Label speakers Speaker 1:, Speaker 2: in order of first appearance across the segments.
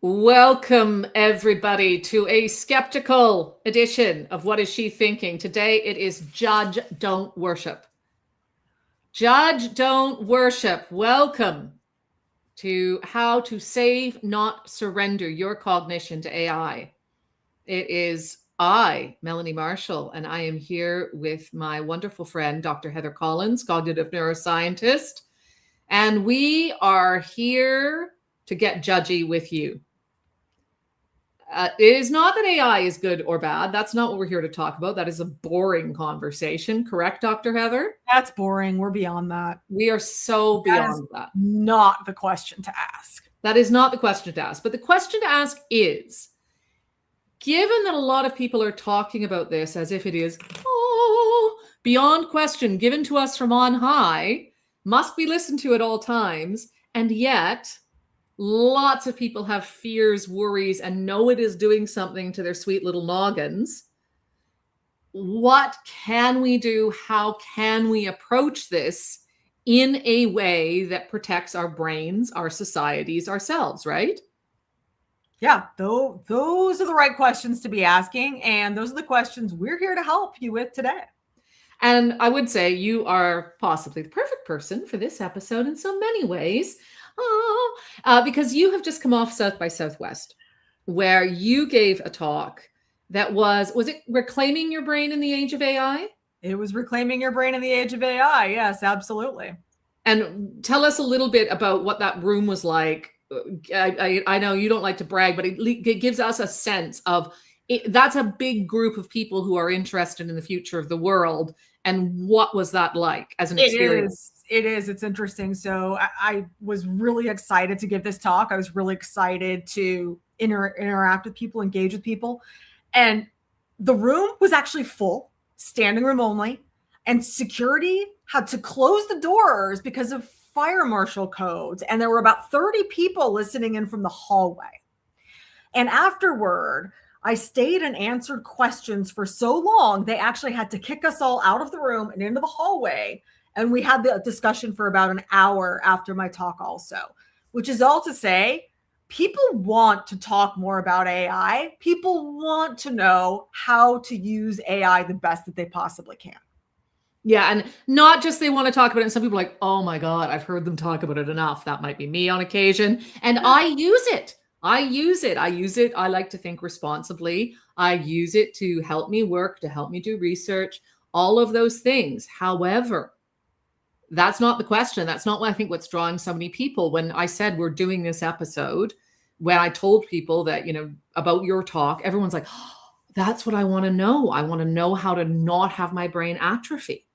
Speaker 1: Welcome, everybody, to a skeptical edition of What Is She Thinking? Today it is Judge, Don't Worship. Judge, Don't Worship. Welcome to How to Save, Not Surrender Your Cognition to AI. It is I, Melanie Marshall, and I am here with my wonderful friend, Dr. Heather Collins, cognitive neuroscientist. And we are here to get judgy with you. It is not that AI is good or bad. That's not what we're here to talk about. That is a boring conversation. Correct, Dr. Heather?
Speaker 2: That's boring. We're beyond that.
Speaker 1: We are so beyond that.
Speaker 2: Not the question to ask.
Speaker 1: That is not the question to ask. But the question to ask is, given that a lot of people are talking about this as if it is beyond question, given to us from on high, must be listened to at all times, and yet lots of people have fears, worries, and know it is doing something to their sweet little noggins. What can we do? How can we approach this in a way that protects our brains, our societies, ourselves, right?
Speaker 2: Yeah, those are the right questions to be asking. And those are the questions we're here to help you with today.
Speaker 1: And I would say you are possibly the perfect person for this episode in so many ways. Because you have just come off South by Southwest, where you gave a talk that was it Reclaiming Your Brain in the Age of AI?
Speaker 2: It was Reclaiming Your Brain in the Age of AI. Yes, absolutely.
Speaker 1: And tell us a little bit about what that room was like. I know you don't like to brag, but it gives us a sense of it. That's a big group of people who are interested in the future of the world. And what was that like as an experience?
Speaker 2: It is. It's interesting. So I was really excited to give this talk. I was really excited to interact with people, engage with people. And the room was actually full, standing room only. And security had to close the doors because of fire marshal codes. And there were about 30 people listening in from the hallway. And afterward, I stayed and answered questions for so long, they actually had to kick us all out of the room and into the hallway. And we had the discussion for about an hour after my talk also, which is all to say, people want to talk more about AI. People want to know how to use AI the best that they possibly can.
Speaker 1: Yeah, and not just they want to talk about it. And some people are like, oh my God, I've heard them talk about it enough. That might be me on occasion. And I use it. I like to think responsibly. I use it to help me work, to help me do research, all of those things. However, that's not the question. That's not what I think what's drawing so many people. When I said we're doing this episode, when I told people that, about your talk, everyone's like, oh, that's what I want to know. I want to know how to not have my brain atrophy.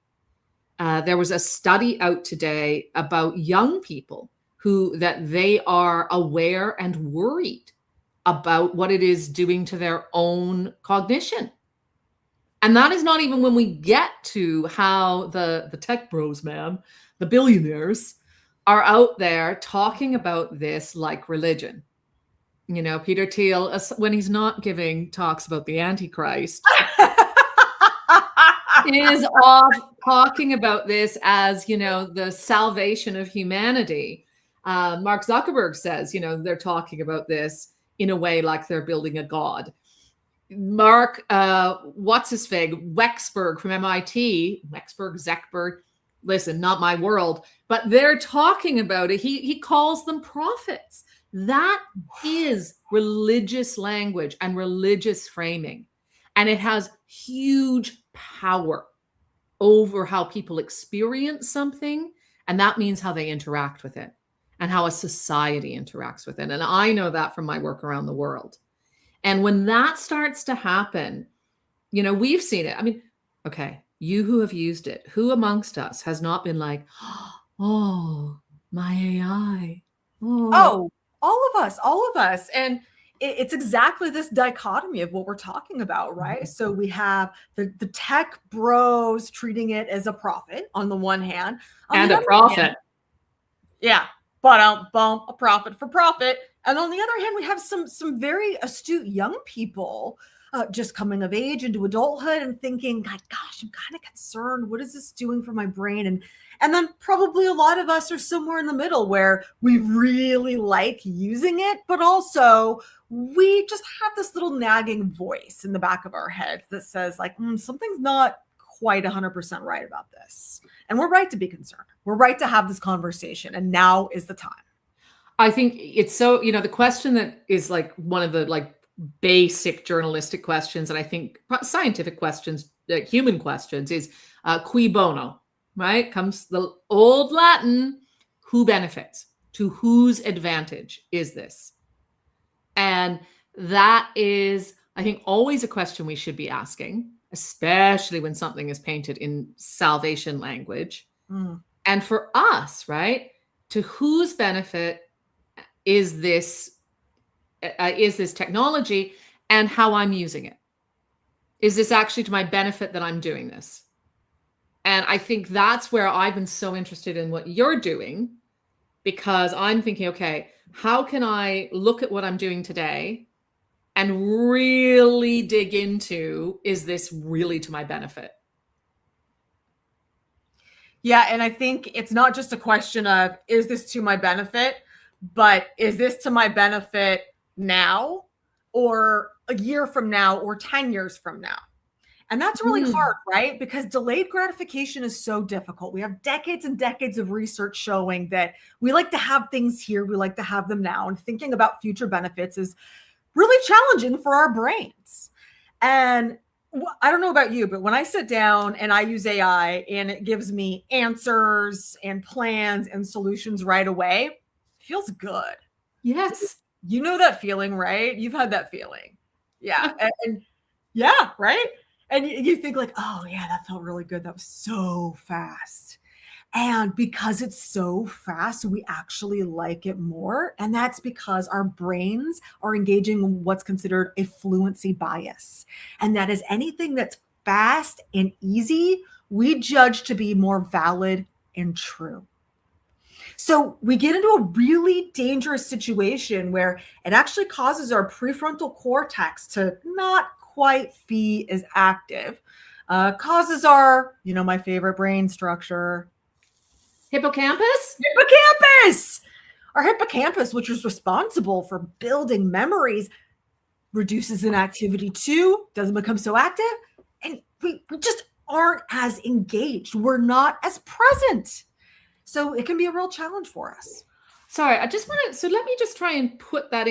Speaker 1: There was a study out today about young people that they are aware and worried about what it is doing to their own cognition. And that is not even when we get to how the tech bros, man, the billionaires are out there talking about this like religion. Peter Thiel, when he's not giving talks about the Antichrist, is off talking about this as, the salvation of humanity. Mark Zuckerberg says, they're talking about this in a way like they're building a god. Mark, what's his fig? Wexberg from MIT, Zuckerberg, listen, not my world, but they're talking about it. He calls them prophets. That is religious language and religious framing. And it has huge power over how people experience something. And that means how they interact with it and how a society interacts with it. And I know that from my work around the world. And when that starts to happen, we've seen it. I mean, okay, you who have used it, who amongst us has not been like, oh, my AI.
Speaker 2: Oh, all of us. And it's exactly this dichotomy of what we're talking about, right? Mm-hmm. So we have the tech bros treating it as a prophet on the one hand.
Speaker 1: And a prophet.
Speaker 2: Yeah. bump, a profit for profit. And on the other hand, we have some very astute young people just coming of age into adulthood and thinking, God, gosh, I'm kind of concerned. What is this doing for my brain? And then probably a lot of us are somewhere in the middle where we really like using it, but also we just have this little nagging voice in the back of our heads that says like, something's not quite 100% right about this. And we're right to be concerned. We're right to have this conversation. And now is the time.
Speaker 1: I think it's so, the question that is like one of the like basic journalistic questions, and I think scientific questions, human questions, is cui bono, right? Comes the old Latin, who benefits? To whose advantage is this? And that is, I think, always a question we should be asking, especially when something is painted in salvation language. And for us, right, to whose benefit is this technology and how I'm using it? Is this actually to my benefit that I'm doing this? And I think that's where I've been so interested in what you're doing, because I'm thinking, okay, how can I look at what I'm doing today and really dig into, is this really to my benefit?
Speaker 2: Yeah. And I think it's not just a question of, is this to my benefit, but is this to my benefit now or a year from now or 10 years from now? And that's really hard, right? Because delayed gratification is so difficult. We have decades and decades of research showing that we like to have things here. We like to have them now. And thinking about future benefits is really challenging for our brains. And I don't know about you, but when I sit down and I use AI and it gives me answers and plans and solutions right away, it feels good.
Speaker 1: Yes.
Speaker 2: You know that feeling, right? You've had that feeling. Yeah. And yeah, right? And you think like, oh yeah, that felt really good. That was so fast. And because it's so fast, we actually like it more. And that's because our brains are engaging in what's considered a fluency bias. And that is anything that's fast and easy, we judge to be more valid and true. So we get into a really dangerous situation where it actually causes our prefrontal cortex to not quite be as active, causes our, my favorite brain structure,
Speaker 1: hippocampus.
Speaker 2: Our hippocampus, which is responsible for building memories, reduces in activity too, doesn't become so active, and we just aren't as engaged. We're not as present. So it can be a real challenge for us.
Speaker 1: Sorry, I just want to, so let me just try and put that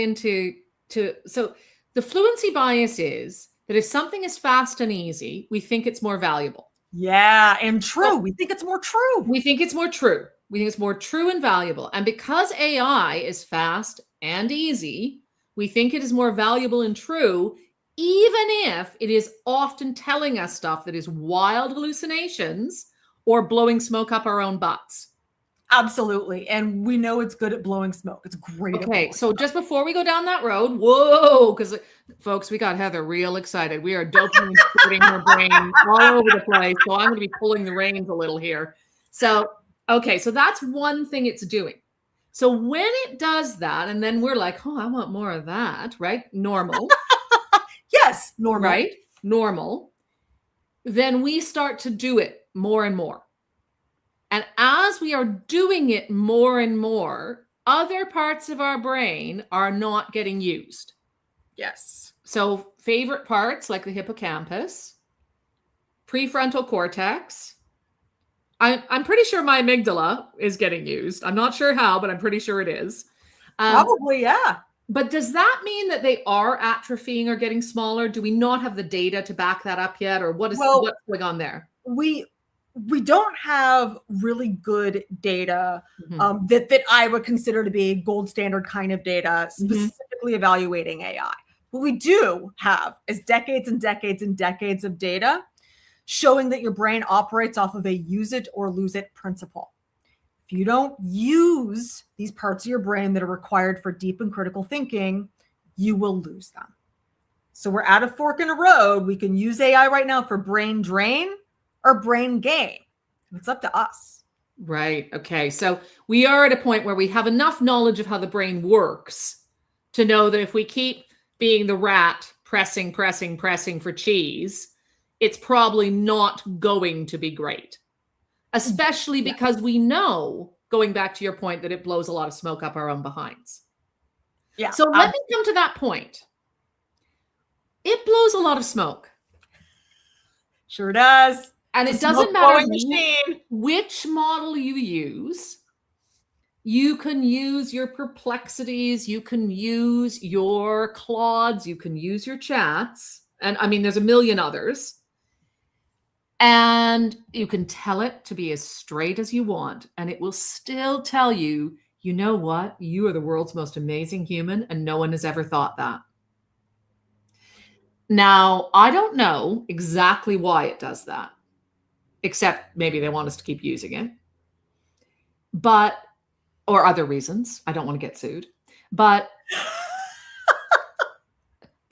Speaker 1: so the fluency bias is that if something is fast and easy, we think it's more valuable.
Speaker 2: Yeah, and true. We think it's more true.
Speaker 1: We think it's more true. We think it's more true and valuable. And because AI is fast and easy, we think it is more valuable and true, even if it is often telling us stuff that is wild hallucinations or blowing smoke up our own butts.
Speaker 2: Absolutely. And we know it's good at blowing smoke. It's great.
Speaker 1: Okay. So just before we go down that road, whoa, because folks, we got Heather real excited. We are dopamine splitting her brain all over the place. So I'm going to be pulling the reins a little here. So, okay. So that's one thing it's doing. So when it does that, and then we're like, oh, I want more of that, right? Normal.
Speaker 2: Yes. Normal.
Speaker 1: Right? Normal. Then we start to do it more and more. And as we are doing it more and more, other parts of our brain are not getting used.
Speaker 2: Yes.
Speaker 1: So favorite parts like the hippocampus, prefrontal cortex. I'm pretty sure my amygdala is getting used. I'm not sure how, but I'm pretty sure it is.
Speaker 2: Probably, yeah.
Speaker 1: But does that mean that they are atrophying or getting smaller? Do we not have the data to back that up yet? Or what's going on there?
Speaker 2: We don't have really good data that I would consider to be gold standard kind of data specifically evaluating AI. What we do have is decades and decades and decades of data showing that your brain operates off of a use it or lose it principle. If you don't use these parts of your brain that are required for deep and critical thinking, you will lose them. So we're at a fork in a road. We can use AI right now for brain drain or brain gain. It's up to us.
Speaker 1: Right. Okay. So we are at a point where we have enough knowledge of how the brain works to know that if we keep being the rat pressing, pressing, pressing for cheese, it's probably not going to be great. Especially because we know, going back to your point, that it blows a lot of smoke up our own behinds.
Speaker 2: Yeah.
Speaker 1: So let me come to that point. It blows a lot of smoke.
Speaker 2: Sure does.
Speaker 1: And it doesn't matter which model you use. You can use your perplexities, you can use your Claudes, you can use your chats. And I mean, there's a million others. And you can tell it to be as straight as you want, and it will still tell you, you know what? You are the world's most amazing human, and no one has ever thought that. Now, I don't know exactly why it does that, except maybe they want us to keep using it. But, or other reasons. I don't want to get sued. But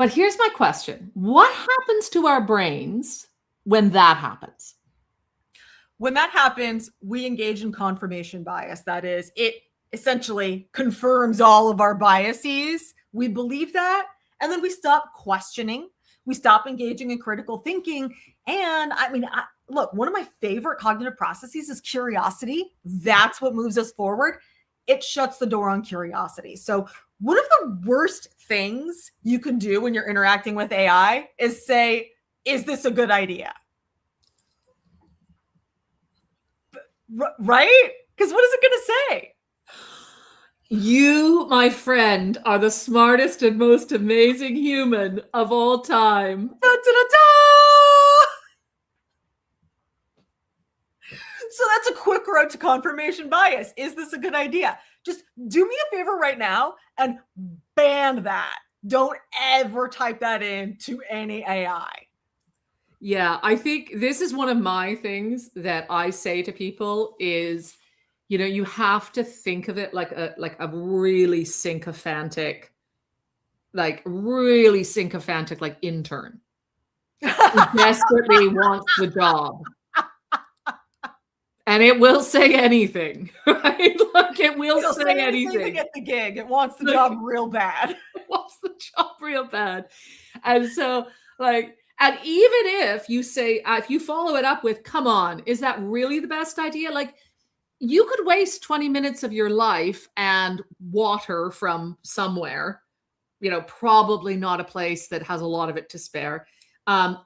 Speaker 1: here's my question. What happens to our brains when that happens?
Speaker 2: When that happens, we engage in confirmation bias. That is, it essentially confirms all of our biases. We believe that, and then we stop questioning. We stop engaging in critical thinking. And I mean, look, one of my favorite cognitive processes is curiosity. That's what moves us forward. It shuts the door on curiosity. So one of the worst things you can do when you're interacting with AI is say, is this a good idea? Right? Because what is it going to say?
Speaker 1: You, my friend, are the smartest and most amazing human of all time.
Speaker 2: Da, da, da, da! So that's a quick road to confirmation bias. Is this a good idea? Just do me a favor right now and ban that. Don't ever type that in to any AI.
Speaker 1: Yeah, I think this is one of my things that I say to people is, you know, you have to think of it like a really sycophantic, like intern who desperately wants the job. And it will say anything, right? Look, it will say anything
Speaker 2: to get the gig. It wants the job real bad.
Speaker 1: It wants the job real bad. And so, like, and even if you say, if you follow it up with, come on, is that really the best idea? Like, you could waste 20 minutes of your life and water from somewhere, you know, probably not a place that has a lot of it to spare.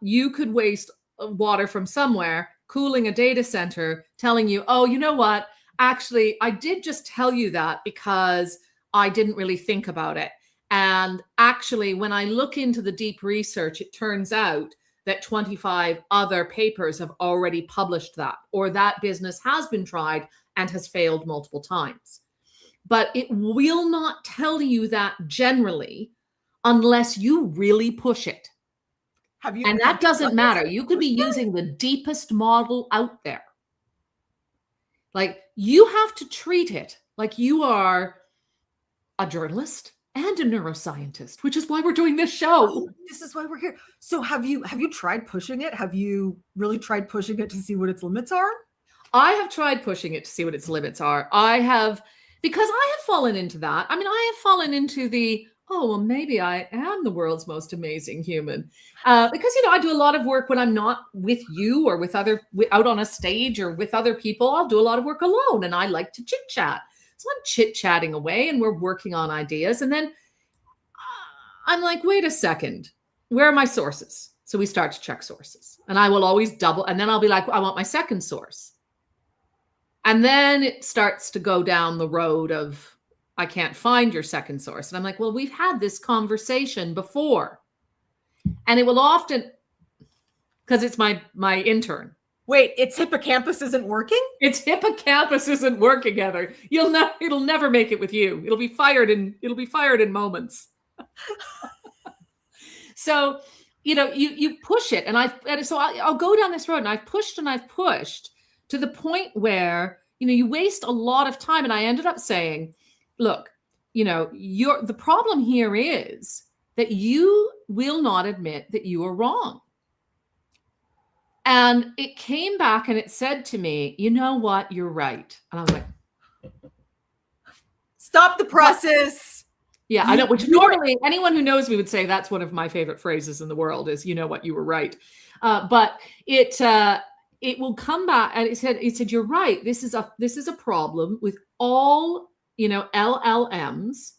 Speaker 1: You could waste water from somewhere, cooling a data center, telling you, oh, you know what? Actually, I did just tell you that because I didn't really think about it. And actually, when I look into the deep research, it turns out that 25 other papers have already published that, or that business has been tried and has failed multiple times. But it will not tell you that generally unless you really push it. And that doesn't matter. You could be using the deepest model out there. Like, you have to treat it like you are a journalist and a neuroscientist, which is why we're doing this show.
Speaker 2: Oh, this is why we're here. So have you tried pushing it? Have you really tried pushing it to see what its limits are?
Speaker 1: I have tried pushing it to see what its limits are. I have, because I have fallen into that. I mean, I have fallen into the, oh, well, maybe I am the world's most amazing human. Because, you know, I do a lot of work when I'm not with you or with out on a stage or with other people. I'll do a lot of work alone, and I like to chit chat. So I'm chit-chatting away and we're working on ideas. And then I'm like, wait a second, where are my sources? So we start to check sources, and I will always double. And then I'll be like, I want my second source. And then it starts to go down the road of, I can't find your second source. And I'm like, well, we've had this conversation before. And it will often, because it's my intern.
Speaker 2: Wait, its hippocampus isn't working?
Speaker 1: Its hippocampus isn't working, Heather. It'll never make it with you. It'll be fired in moments. So, you know, you push it, and I'll go down this road, and I've pushed to the point where, you know, you waste a lot of time. And I ended up saying, look, you know, the problem here is that you will not admit that you are wrong. And it came back and it said to me, you know what, you're right. And I was like,
Speaker 2: stop the process.
Speaker 1: Yeah, I know, which normally anyone who knows me would say that's one of my favorite phrases in the world is, you know what, you were right. But it will come back and it said, you're right. This is a problem with all, LLMs,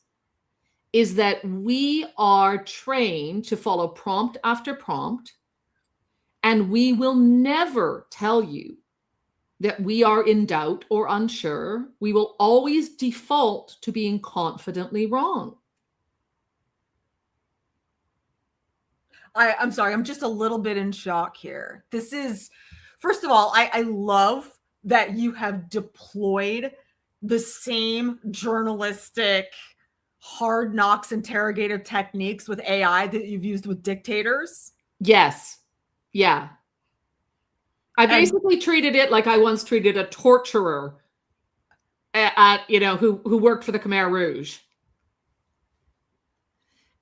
Speaker 1: is that we are trained to follow prompt after prompt, and we will never tell you that we are in doubt or unsure. We will always default to being confidently wrong.
Speaker 2: I'm sorry, I'm just a little bit in shock here. This is, first of all, I love that you have deployed the same journalistic hard knocks interrogative techniques with AI that you've used with dictators.
Speaker 1: Yes. Yeah. I basically treated it like I once treated a torturer who worked for the Khmer Rouge.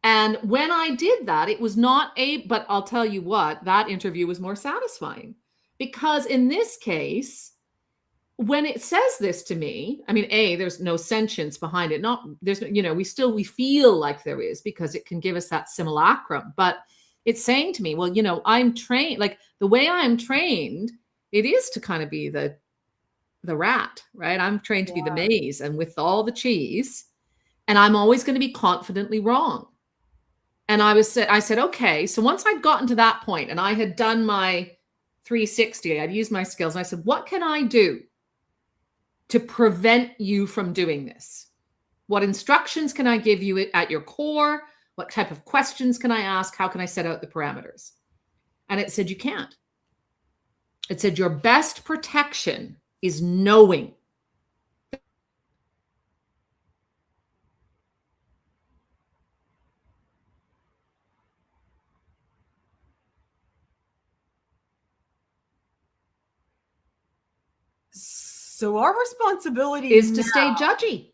Speaker 1: And when I did that, it was not but I'll tell you what, that interview was more satisfying, because in this case, when it says this to me, I mean, there's no sentience behind it. We feel like there is, because it can give us that simulacrum, but it's saying to me, well, I'm trained, like the way I'm trained, it is to kind of be the rat, right? I'm trained to be the maze and with all the cheese, and I'm always going to be confidently wrong. And I said, okay, so once I'd gotten to that point and I had done my 360, I'd used my skills, and I said, what can I do to prevent you from doing this? What instructions can I give you at your core? What type of questions can I ask? How can I set out the parameters? And it said, you can't. It said, your best protection is knowing.
Speaker 2: So our responsibility
Speaker 1: is to stay judgy.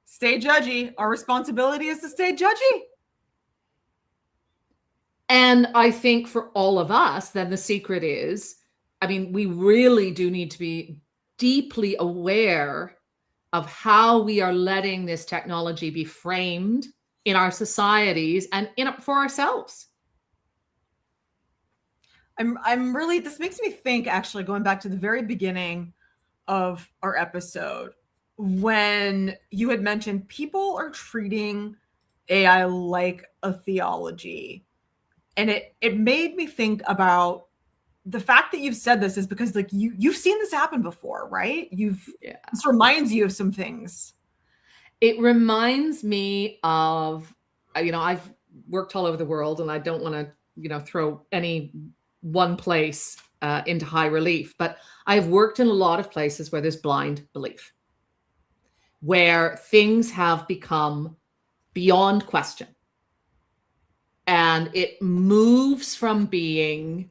Speaker 2: Stay judgy. Our responsibility is to stay judgy.
Speaker 1: And I think for all of us, then the secret is, I mean, we really do need to be deeply aware of how we are letting this technology be framed in our societies and for ourselves.
Speaker 2: I'm really, this makes me think, actually, going back to the very beginning of our episode, when you had mentioned people are treating AI like a theology. And it made me think about the fact that you've said this is because, like, you've seen this happen before, right? This reminds you of some things.
Speaker 1: It reminds me of, I've worked all over the world, and I don't want to, throw any one place into high relief, but I've worked in a lot of places where there's blind belief, where things have become beyond question. And it moves from being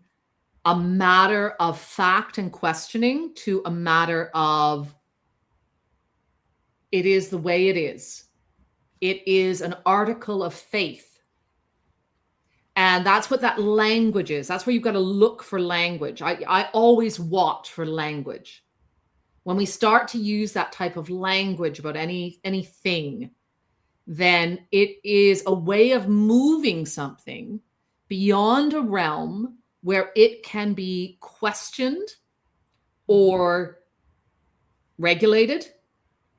Speaker 1: a matter of fact and questioning to a matter of, it is the way it is. It is an article of faith. And that's what that language is. That's where you've got to look for language. I always watch for language. When we start to use that type of language about anything, then it is a way of moving something beyond a realm where it can be questioned or regulated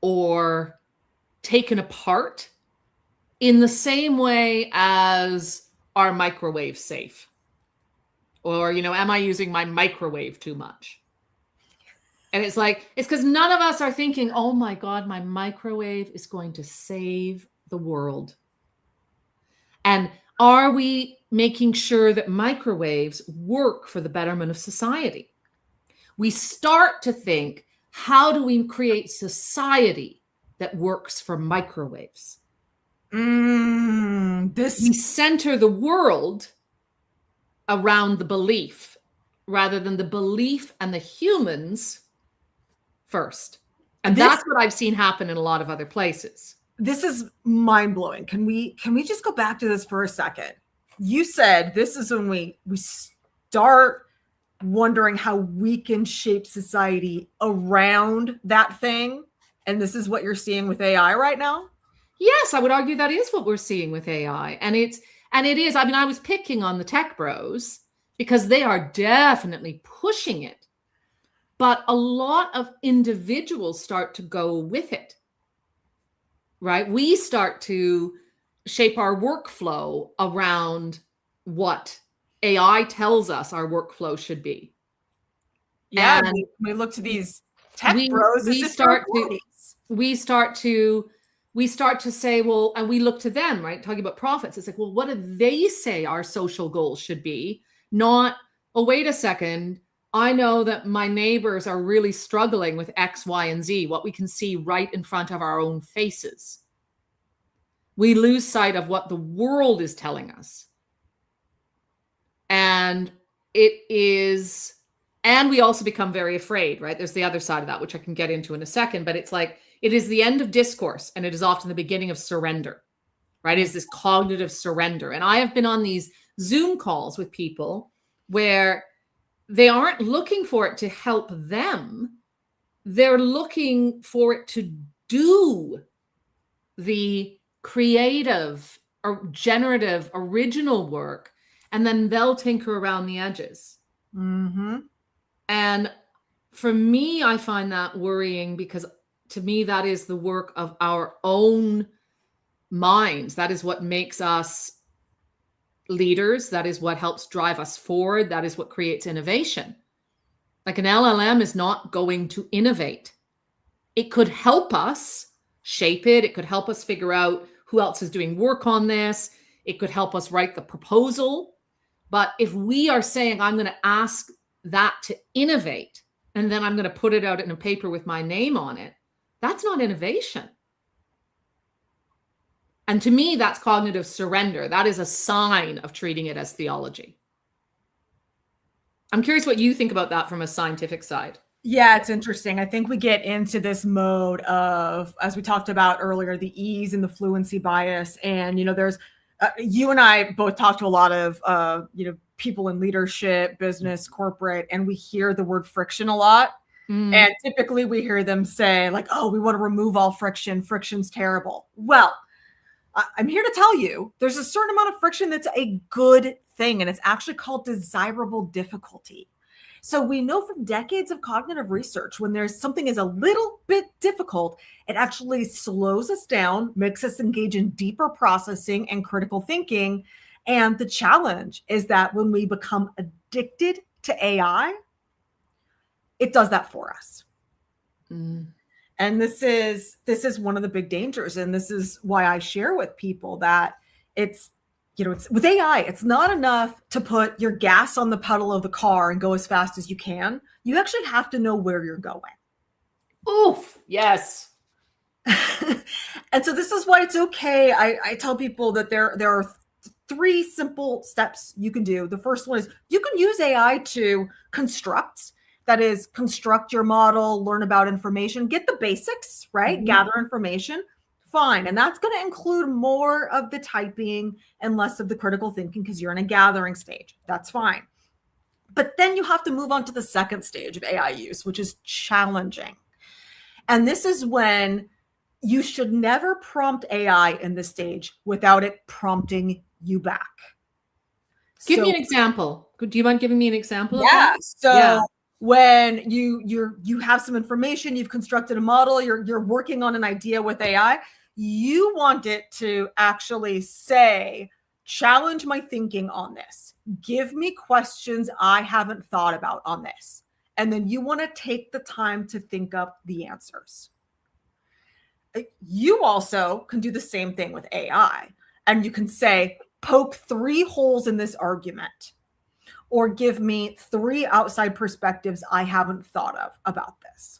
Speaker 1: or taken apart in the same way as our microwave safe. Or, am I using my microwave too much? And it's like, it's because none of us are thinking, oh my God, my microwave is going to save the world. And are we making sure that microwaves work for the betterment of society? We start to think, how do we create society that works for microwaves? We center the world around the belief rather than the belief and the humans first. And that's what I've seen happen in a lot of other places.
Speaker 2: This is mind-blowing. Can we just go back to this for a second? You said this is when we start wondering how we can shape society around that thing. And this is what you're seeing with AI right now?
Speaker 1: Yes, I would argue that is what we're seeing with AI. And it is, I mean, I was picking on the tech bros because they are definitely pushing it. But a lot of individuals start to go with it, right? We start to shape our workflow around what AI tells us our workflow should be.
Speaker 2: Yeah,
Speaker 1: And
Speaker 2: we look to these tech
Speaker 1: we
Speaker 2: bros.
Speaker 1: we start to we start to say, well, and we look to them, right? Talking about prophets, it's like, well, what do they say our social goals should be? Not, oh, wait a second, I know that my neighbors are really struggling with X, Y, and Z, what we can see right in front of our own faces. We lose sight of what the world is telling us. And we also become very afraid, right? There's the other side of that, which I can get into in a second, but it's like, it is the end of discourse and it is often the beginning of surrender, right? It is this cognitive surrender. And I have been on these Zoom calls with people where they aren't looking for it to help them. They're looking for it to do the creative or generative original work, and then they'll tinker around the edges.
Speaker 2: Mm-hmm.
Speaker 1: And for me, I find that worrying because to me, that is the work of our own minds. That is what makes us leaders. That is what helps drive us forward. That is what creates innovation. Like an LLM is not going to innovate. It could help us shape it. It could help us figure out who else is doing work on this. It could help us write the proposal. But if we are saying, I'm going to ask that to innovate, and then I'm going to put it out in a paper with my name on it, that's not innovation. And to me, that's cognitive surrender. That is a sign of treating it as theology. I'm curious what you think about that from a scientific side.
Speaker 2: Yeah, it's interesting. I think we get into this mode of, as we talked about earlier, the ease and the fluency bias. And, there's, you and I both talk to a lot of, people in leadership, business, corporate, and we hear the word friction a lot. And typically we hear them say like, oh, we want to remove all friction. Friction's terrible. Well, I'm here to tell you there's a certain amount of friction that's a good thing, and it's actually called desirable difficulty. So we know from decades of cognitive research, when there's something is a little bit difficult, it actually slows us down, makes us engage in deeper processing and critical thinking. And the challenge is that when we become addicted to AI, it does that for us. And this is one of the big dangers. And this is why I share with people that it's with AI, it's not enough to put your gas on the pedal of the car and go as fast as you can. You actually have to know where you're going.
Speaker 1: Oof, yes.
Speaker 2: And so this is why it's okay. I tell people that there are 3 simple steps you can do. The first one is you can use AI to construct. That is, construct your model, learn about information, get the basics, right? Mm-hmm. Gather information. Fine. And that's going to include more of the typing and less of the critical thinking because you're in a gathering stage. That's fine. But then you have to move on to the second stage of AI use, which is challenging. And this is when you should never prompt AI in this stage without it prompting you back.
Speaker 1: Give me an example. Do you mind giving me an example?
Speaker 2: Yeah. So when you have some information, you've constructed a model, you're working on an idea with AI, you want it to actually say, challenge my thinking on this. Give me questions I haven't thought about on this. And then you want to take the time to think up the answers. You also can do the same thing with AI. And you can say, poke 3 holes in this argument, or give me 3 outside perspectives I haven't thought of about this.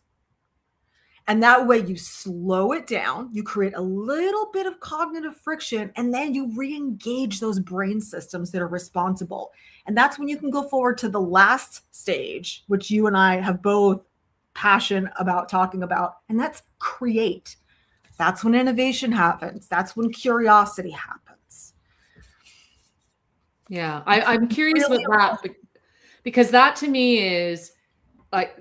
Speaker 2: And that way you slow it down, you create a little bit of cognitive friction, and then you re-engage those brain systems that are responsible. And that's when you can go forward to the last stage, which you and I have both passion about talking about, and that's create. That's when innovation happens. That's when curiosity happens.
Speaker 1: Yeah, I'm curious about that Because that to me is like,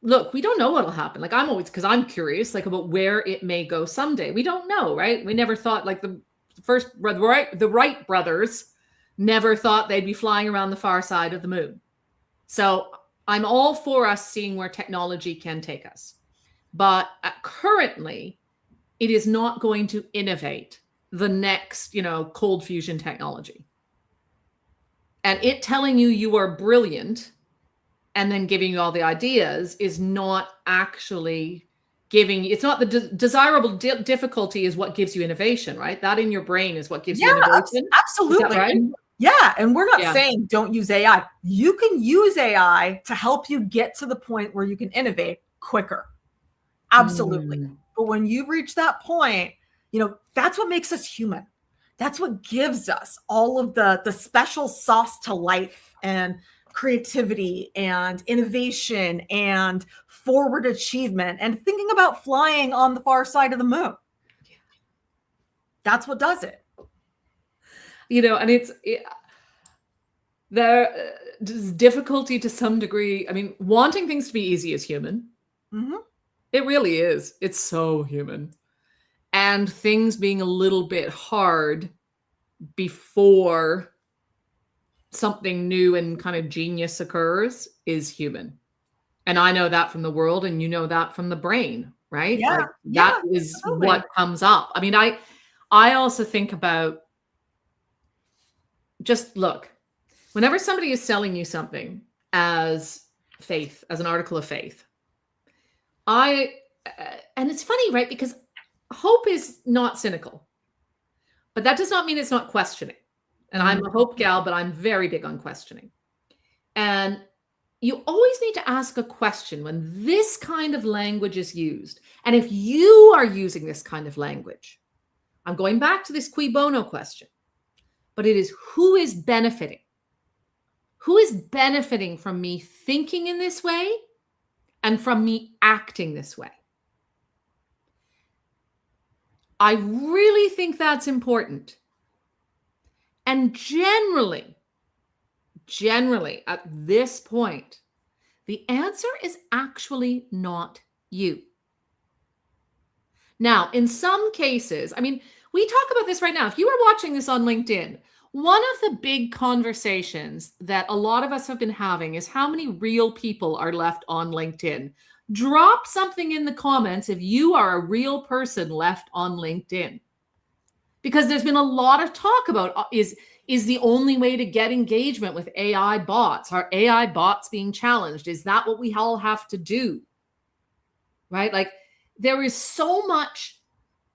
Speaker 1: look, we don't know what'll happen. Like I'm always, because I'm curious, like about where it may go someday. We don't know, right? We never thought like the Wright brothers never thought they'd be flying around the far side of the moon. So I'm all for us seeing where technology can take us. But currently, it is not going to innovate the next, cold fusion technology. And it telling you are brilliant and then giving you all the ideas is not actually it's not the desirable difficulty is what gives you innovation, right? That in your brain is what gives you innovation.
Speaker 2: Absolutely.
Speaker 1: Right?
Speaker 2: Yeah. And we're not saying don't use AI. You can use AI to help you get to the point where you can innovate quicker. Absolutely. But when you reach that point, that's what makes us human. That's what gives us all of the special sauce to life and creativity and innovation and forward achievement and thinking about flying on the far side of the moon. That's what does it.
Speaker 1: And there's difficulty to some degree. I mean, wanting things to be easy is human.
Speaker 2: Mm-hmm.
Speaker 1: It really is. It's so human. And things being a little bit hard before something new and kind of genius occurs is human. And I know that from the world, and you know that from the brain, right?
Speaker 2: Yeah.
Speaker 1: Like that is totally what comes up. I mean, I also think about, just look, whenever somebody is selling you something as faith, as an article of faith, and it's funny, right? Because hope is not cynical, but that does not mean it's not questioning. And I'm a hope gal, but I'm very big on questioning. And you always need to ask a question when this kind of language is used. And if you are using this kind of language, I'm going back to this Cui Bono question, but it is who is benefiting? Who is benefiting from me thinking in this way and from me acting this way? I really think that's important. And generally, at this point, the answer is actually not you. Now, in some cases, I mean, we talk about this right now. If you are watching this on LinkedIn, one of the big conversations that a lot of us have been having is how many real people are left on LinkedIn. Drop something in the comments if you are a real person left on LinkedIn. Because there's been a lot of talk about is the only way to get engagement with AI bots? Are AI bots being challenged? Is that what we all have to do? Right? Like there is so much.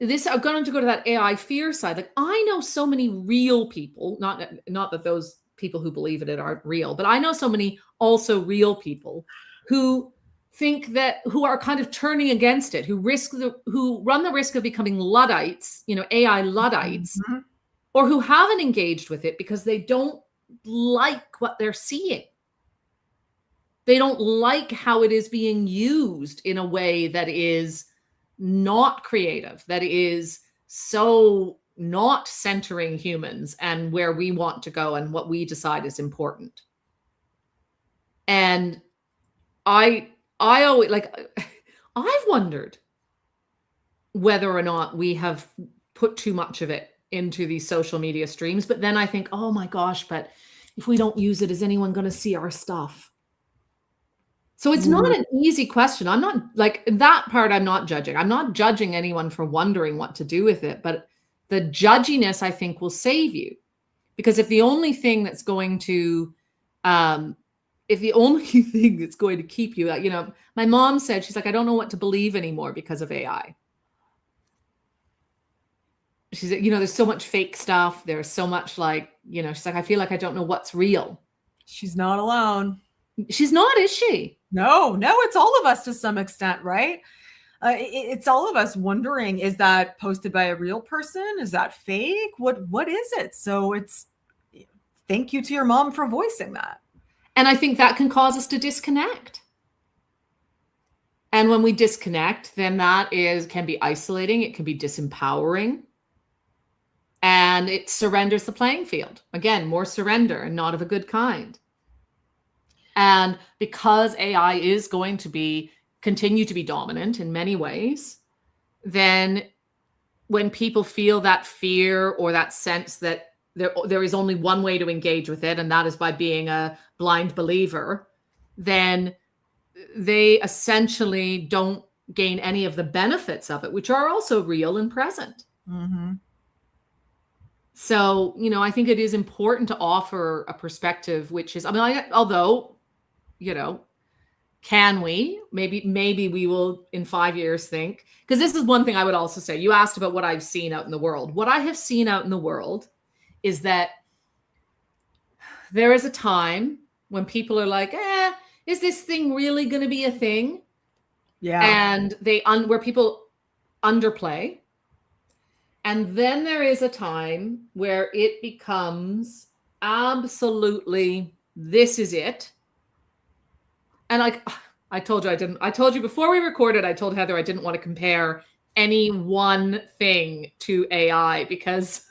Speaker 1: I'm going to go to that AI fear side. Like I know so many real people, not that those people who believe in it aren't real, but I know so many also real people who think that, who are kind of turning against it, who run the risk of becoming Luddites, AI Luddites, or who haven't engaged with it because they don't like what they're seeing. They don't like how it is being used in a way that is not creative, that is so not centering humans and where we want to go and what we decide is important. And I always I've wondered whether or not we have put too much of it into these social media streams. But then I think, oh my gosh, but if we don't use it, is anyone going to see our stuff? So it's not an easy question. I'm not like that part. I'm not judging. I'm not judging anyone for wondering what to do with it. But the judginess, I think, will save you. Because if the only thing that's going to, keep you, my mom said, she's like, I don't know what to believe anymore because of AI. She's like, there's so much fake stuff. There's so much she's like, I feel like I don't know what's real.
Speaker 2: She's not alone.
Speaker 1: She's not, is she?
Speaker 2: No, it's all of us to some extent, right? It's all of us wondering, is that posted by a real person? Is that fake? What is it? So thank you to your mom for voicing that.
Speaker 1: And I think that can cause us to disconnect. And when we disconnect, then that can be isolating. It can be disempowering. And it surrenders the playing field. Again, more surrender and not of a good kind. And because AI is going to continue to be dominant in many ways, then when people feel that fear or that sense that there is only one way to engage with it, and that is by being a blind believer, then they essentially don't gain any of the benefits of it, which are also real and present.
Speaker 2: Mm-hmm.
Speaker 1: So, I think it is important to offer a perspective, which is, although, can we, maybe we will in 5 years think, because this is one thing I would also say. You asked about what I've seen out in the world. What I have seen out in the world is that there is a time when people are like, is this thing really going to be a thing?
Speaker 2: Yeah.
Speaker 1: And where people underplay. And then there is a time where it becomes absolutely, this is it. And I told you before we recorded, I told Heather I didn't want to compare any one thing to AI because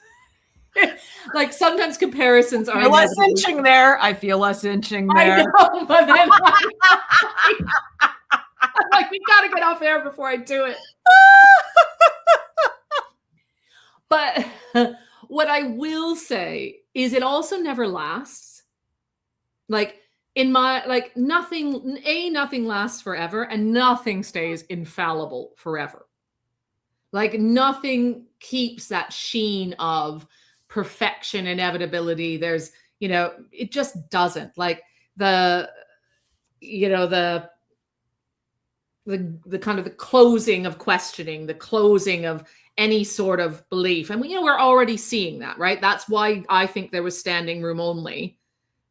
Speaker 1: like sometimes comparisons are.
Speaker 2: I feel less inching there. I feel less inching there.
Speaker 1: I know, but then I'm like, we got to get off air before I do it. But what I will say is it also never lasts. Like nothing lasts forever and nothing stays infallible forever. Like nothing keeps that sheen of perfection, inevitability. There's, it just doesn't. Like the kind of the closing of questioning, the closing of any sort of belief. And we're already seeing that, right? That's why I think there was standing room only.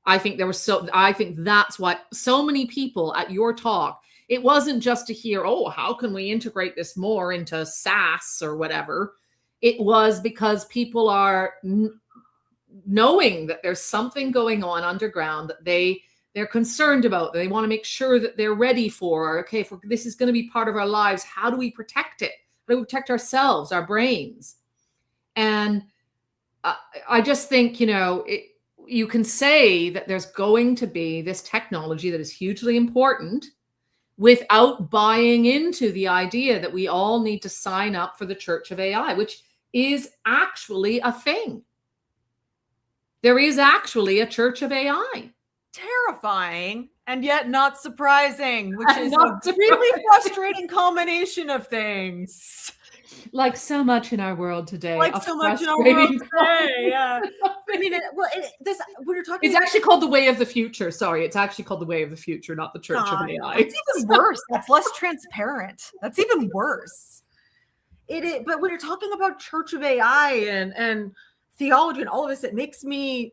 Speaker 1: I think that's why so many people at your talk, it wasn't just to hear, how can we integrate this more into SaaS or whatever? It was because people are knowing that there's something going on underground that they're concerned about. They want to make sure that they're ready for, okay, if this is going to be part of our lives, how do we protect it? How do we protect ourselves, our brains? And I just think, you can say that there's going to be this technology that is hugely important without buying into the idea that we all need to sign up for the Church of AI, which is actually a thing. There is actually a Church of AI.
Speaker 2: Terrifying and yet not surprising, which is a really frustrating combination of things.
Speaker 1: Like so much in our world today.
Speaker 2: Yeah. I mean, we're talking.
Speaker 1: It's actually called the way of the future. Sorry, it's actually called the way of the future, not the Church of AI.
Speaker 2: It's even worse. That's less transparent. That's even worse. But when you're talking about Church of AI and theology and all of this, it makes me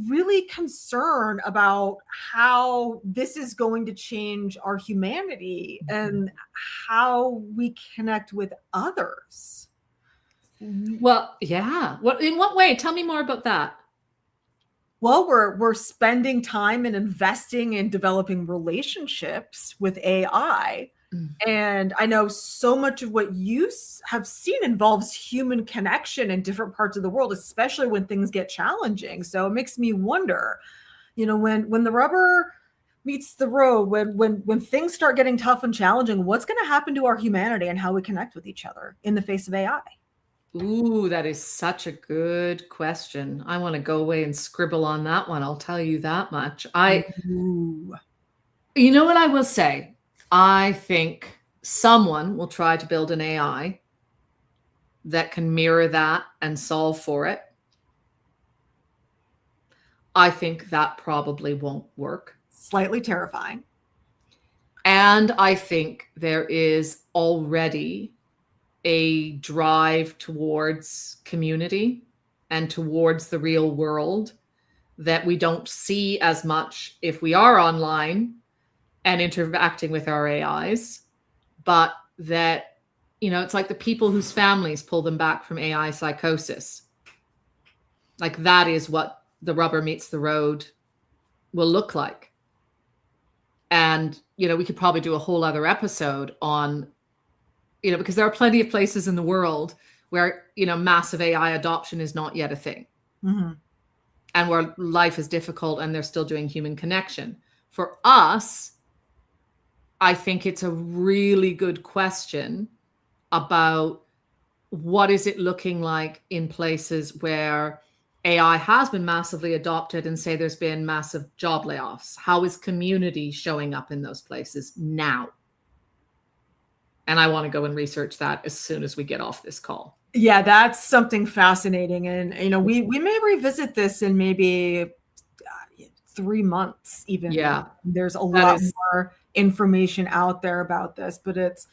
Speaker 2: really concerned about how this is going to change our humanity and how we connect with others.
Speaker 1: Well, yeah. In what way? Tell me more about that.
Speaker 2: Well, we're spending time and investing in developing relationships with AI. And I know so much of what you have seen involves human connection in different parts of the world, especially when things get challenging. So it makes me wonder, when the rubber meets the road, when things start getting tough and challenging, what's going to happen to our humanity and how we connect with each other in the face of AI?
Speaker 1: Ooh, that is such a good question. I want to go away and scribble on that one. I'll tell you that much. You know what I will say? I think someone will try to build an AI that can mirror that and solve for it. I think that probably won't work.
Speaker 2: Slightly terrifying.
Speaker 1: And I think there is already a drive towards community and towards the real world that we don't see as much if we are online and interacting with our AIs, but that, it's like the people whose families pull them back from AI psychosis. Like that is what the rubber meets the road will look like. And, we could probably do a whole other episode on, because there are plenty of places in the world where, massive AI adoption is not yet a thing.
Speaker 2: Mm-hmm.
Speaker 1: And where life is difficult and they're still doing human connection. For us, I think it's a really good question about what is it looking like in places where AI has been massively adopted and say there's been massive job layoffs. How is community showing up in those places now? And I want to go and research that as soon as we get off this call.
Speaker 2: Yeah, that's something fascinating. And, we may revisit this in maybe 3 months even.
Speaker 1: Yeah.
Speaker 2: There's a lot more information out there about this, but it's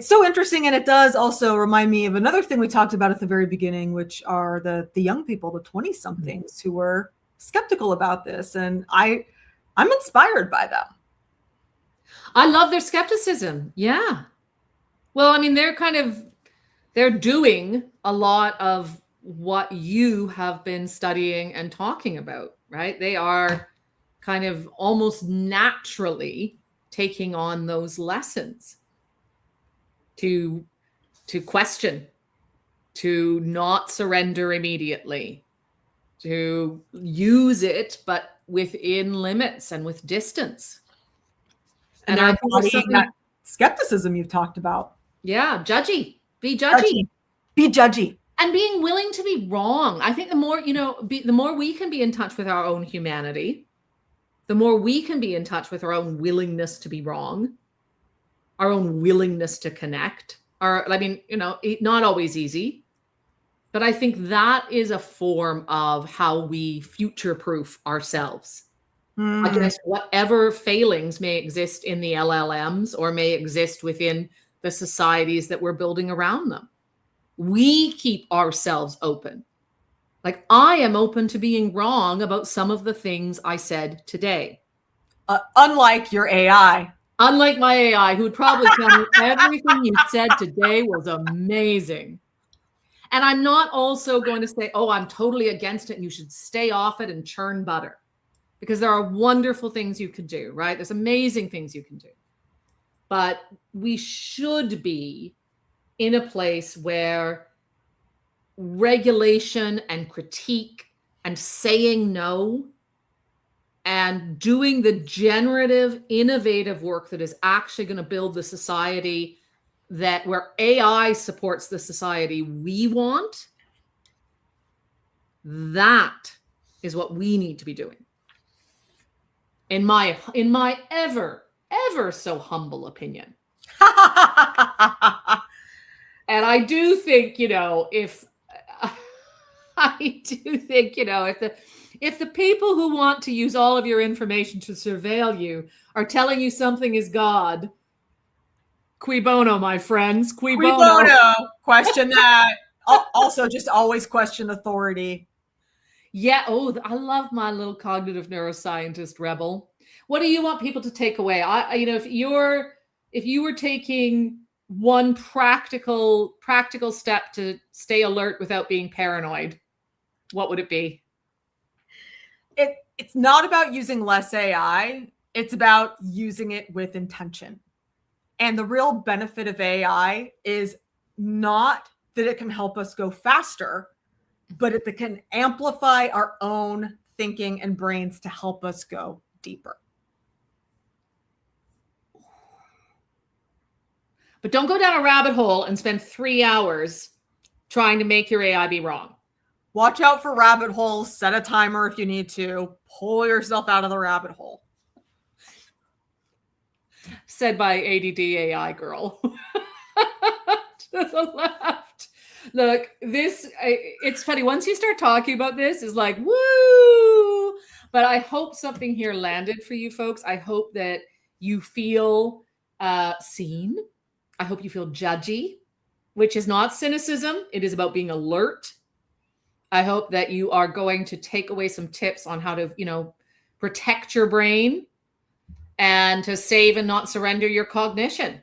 Speaker 2: so interesting. And it does also remind me of another thing we talked about at the very beginning, which are the young people, the 20-somethings who were skeptical about this. And I'm inspired by them.
Speaker 1: I love their skepticism. Yeah. Well, I mean, they're doing a lot of what you have been studying and talking about, right? They are kind of almost naturally taking on those lessons to question, to not surrender immediately, to use it, but within limits and with distance.
Speaker 2: And they're embodying that skepticism you've talked about.
Speaker 1: Yeah, judgy. Be judgy.
Speaker 2: Be judgy.
Speaker 1: And being willing to be wrong. I think the more, the more we can be in touch with our own humanity, the more we can be in touch with our own willingness to be wrong, our own willingness to connect. Not always easy, but I think that is a form of how we future-proof ourselves against whatever failings may exist in the LLMs or may exist within the societies that we're building around them. We keep ourselves open. Like, I am open to being wrong about some of the things I said today.
Speaker 2: Unlike your AI.
Speaker 1: Unlike my AI, who would probably tell me everything you said today was amazing. And I'm not also going to say, oh, I'm totally against it and you should stay off it and churn butter. Because there are wonderful things you could do, right? There's amazing things you can do. But we should be in a place where regulation and critique and saying no and doing the generative, innovative work that is actually going to build the society where AI supports the society we want, that is what we need to be doing. In my ever so humble opinion. And I do think, if the people who want to use all of your information to surveil you are telling you something is God, Cui Bono, my friends. Cui Bono.
Speaker 2: Question that. Also, just always question authority.
Speaker 1: Yeah. Oh, I love my little cognitive neuroscientist rebel. What do you want people to take away? If you were taking one practical step to stay alert without being paranoid, what would it be?
Speaker 2: It's not about using less AI. It's about using it with intention. And the real benefit of AI is not that it can help us go faster, but it can amplify our own thinking and brains to help us go deeper.
Speaker 1: But don't go down a rabbit hole and spend 3 hours trying to make your AI be wrong.
Speaker 2: Watch out for rabbit holes. Set a timer if you need to. Pull yourself out of the rabbit hole.
Speaker 1: Said by ADD AI girl. To the left. Look, it's funny. Once you start talking about this, it's like, woo! But I hope something here landed for you folks. I hope that you feel seen. I hope you feel judgy, which is not cynicism. It is about being alert. I hope that you are going to take away some tips on how to, protect your brain and to save and not surrender your cognition.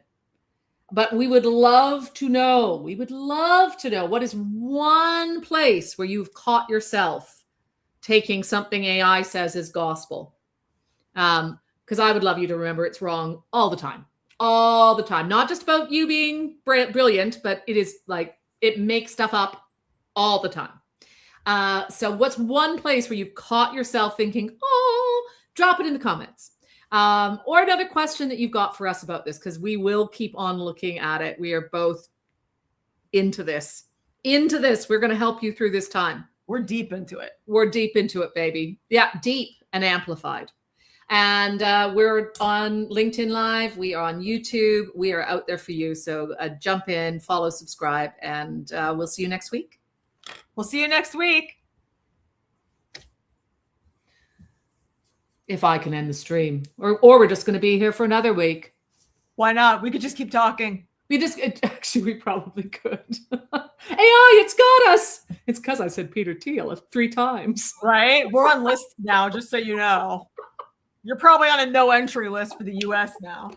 Speaker 1: But we would love to know what is one place where you've caught yourself taking something AI says is gospel. Because I would love you to remember it's wrong all the time. All the time. Not just about you being brilliant, but it is like it makes stuff up all the time. So what's one place where you've caught yourself thinking, oh, drop it in the comments. Or another question that you've got for us about this, because we will keep on looking at it. We are both into this. We're going to help you through this time.
Speaker 2: We're deep into it.
Speaker 1: We're deep into it, baby. Yeah, deep and amplified. And we're on LinkedIn Live. We are on YouTube. We are out there for you. So jump in, follow, subscribe, and we'll see you next week.
Speaker 2: We'll see you next week.
Speaker 1: If I can end the stream. Or we're just going to be here for another week.
Speaker 2: Why not? We could just keep talking.
Speaker 1: Actually, we probably could. AI, it's got us. It's because I said Peter Thiel 3 times.
Speaker 2: Right? We're on lists now, just so you know. You're probably on a no entry list for the US now.